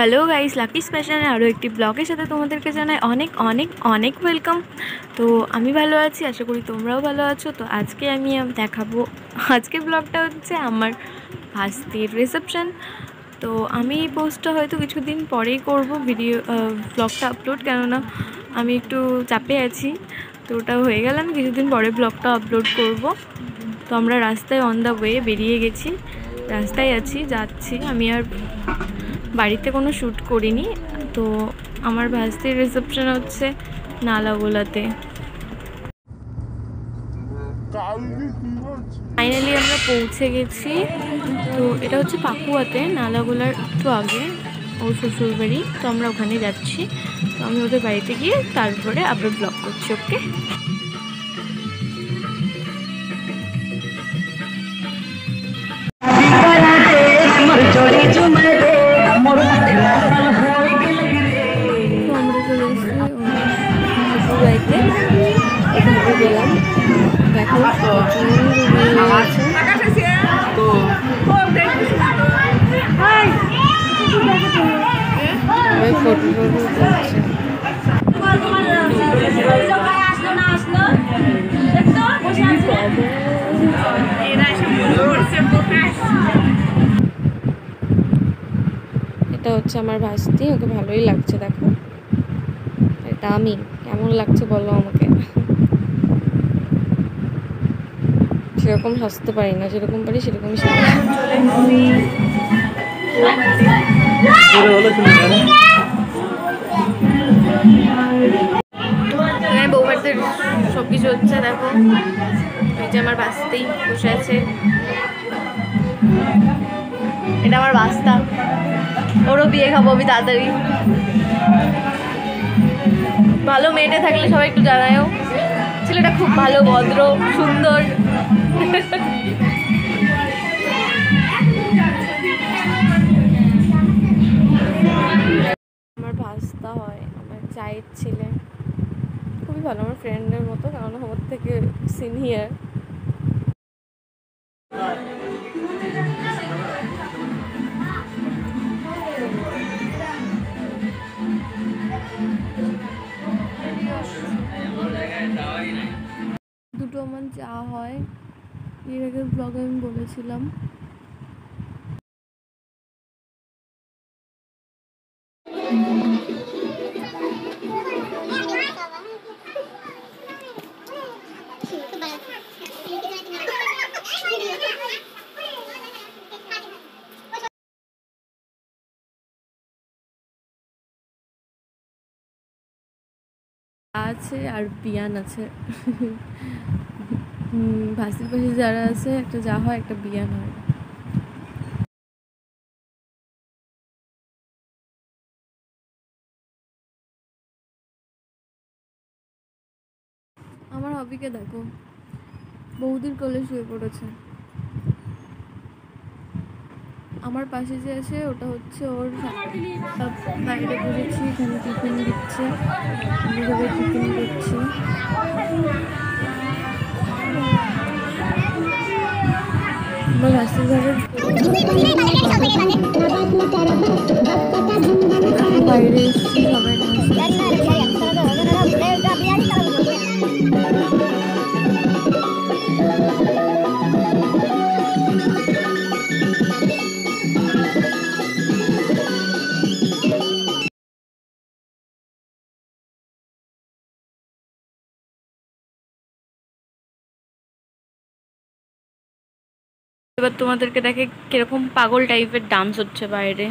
Hello guys, lucky স্পেশালে আরও একটি ব্লগের সাথে তোমাদেরকে জানাই অনেক অনেক অনেক ওয়েলকাম। তো আমি ভালো আছি, আশা করি তোমরাও ভালো আছো। তো আজকে আমি দেখাবো, আজকে ব্লগটা হচ্ছে আমার ভাস্তির রিসেপশন। তো আমি এই পোস্টটা হয়তো কিছুদিন পরেই করব, ব্লগটা আপলোড, কেননা আমি একটু চাপে আছি। তো ওটা হয়ে গেলে আমি কিছুদিন পরে ব্লগটা আপলোড করব। তো আমরা রাস্তায় অন দ্য ওয়ে বেরিয়ে গেছি, রাস্তায় যাচ্ছি। আমি আর বাড়িতে কোনো শ্যুট করিনি। তো আমার ভাস্তির রিসেপশন হচ্ছে নালাগোলাতে। ফাইনালি আমরা পৌঁছে গেছি। তো এটা হচ্ছে পাকুয়াতে, নালাগোলার একটু আগে ওর শ্বশুর বাড়ি। তো আমরা ওখানে যাচ্ছি। তো আমি ওদের বাড়িতে গিয়ে তারপরে আবার ব্লগ করছি। ওকে, আমরা চলে এসেছি বাড়িতে। এখানে গেলাম, দেখো ফটো করছে। এটা হচ্ছে আমার ভাস্তি, ওকে ভালোই লাগছে। দেখো, এটা আমি, কেমন লাগছে বলো আমাকে। সেরকম হাসতে পারি না, যেরকম পারি সেরকমই বউবাড়িতে সব কিছু হচ্ছে। দেখো, এই যে আমার বাস্তেই বসে আছে, এটা আমার বাস্তা। ওরও বিয়ে খাবো আমি তাড়াতাড়ি। ভালো মেয়েটা থাকলে সবাই একটু জানায়ও। ছেলেটা খুব ভালো, ভদ্র, সুন্দর। আমার ভাস্তা হয় আমার চায়ের ছেলে, খুবই ভালো, আমার ফ্রেন্ডের মতো, কারণ আমার থেকে সিনিয়র। দুটো আমার চা হয়, এর আগের ব্লগে আমি বলেছিলাম। আছে আর বিয়ান আছে। ভাস্তির পাশে যারা আছে, একটা যা হয় একটা বিয়ান হয়। আমার হবিকে দেখো, বৌদির কোলে শুয়ে পড়েছে। আমার পাশে যে আছে ওটা হচ্ছে ওর বাইরে বসেছি, এখানে টিফিন দিচ্ছে, আমি সবাই টিফিন করছি। আমার ভাস্তির ঘরের বাইরে এসেছি, সবাই এবার তোমাদেরকে দেখে কিরকম পাগল টাইপের ডান্স হচ্ছে বাইরে।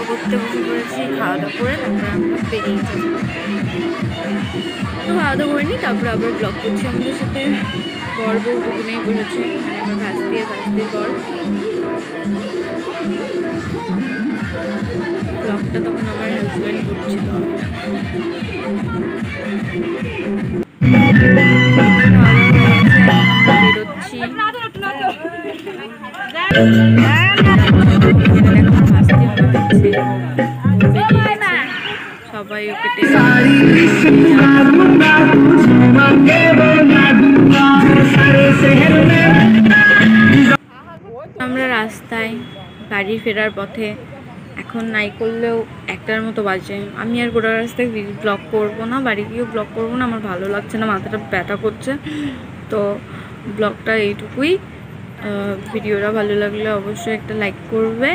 করতে বসে পড়েছি, খাওয়া দাওয়া করে তারপরে আমরা বেরিয়ে যাবো। তো খাওয়া দাওয়া করে নিই, তারপরে আবার ব্লগ করছি। আমাদের সাথে বর বউ দুজনেই বসেছে, আমার ভাস্তি আর ভাস্তির বর। ব্লগটা তখন আমার হাজব্যান্ড করছিল। বেরোচ্ছি, সবাই ওকে আমরা রাস্তায় বাড়ি ফেরার পথে। এখন নাই করলেও 1টার মতো বাজে। আমি আর গোটা রাস্তায় ব্লগ করবো না, বাড়ি গিয়েও ব্লগ করবো না, আমার ভালো লাগছে না, মাথাটা ব্যথা করছে। তো ব্লগটা এইটুকুই। ভিডিওটা ভালো লাগলে অবশ্যই একটা লাইক করবে,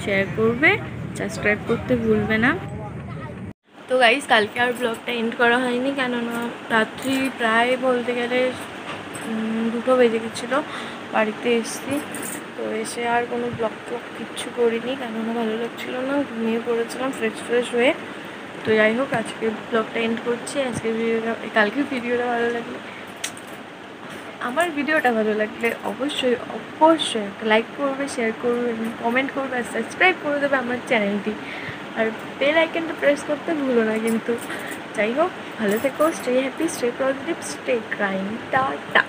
শেয়ার করবে, সাবস্ক্রাইব করতে ভুলবে না। তো গাইস, কালকে আর ব্লগটা এন্ড করা হয়নি, কেননা রাত্রি প্রায় বলতে গেলে 2টো বেজে গেছিলো। বাড়িতে এসেছি, তো এসে আর কোনো ব্লগ কিচ্ছু করিনি, কেননা ভালো লাগছিলো না, ঘুমিয়ে পড়েছিলাম ফ্রেশ হয়ে। তো যাই হোক, আজকে ব্লগটা এন্ড করছি। কালকে ভিডিওটা ভালো লাগলে, আমার ভিডিওটা ভালো লাগলে অবশ্যই একটা লাইক করবে, শেয়ার করবে, কমেন্ট করবে, আর সাবস্ক্রাইব করে দেবে আমার চ্যানেলটি। আর বেল আইকনটা প্রেস করতে ভুলো না কিন্তু। যাই হোক, ভালো থেকো, stay happy, stay positive, stay crime, tata.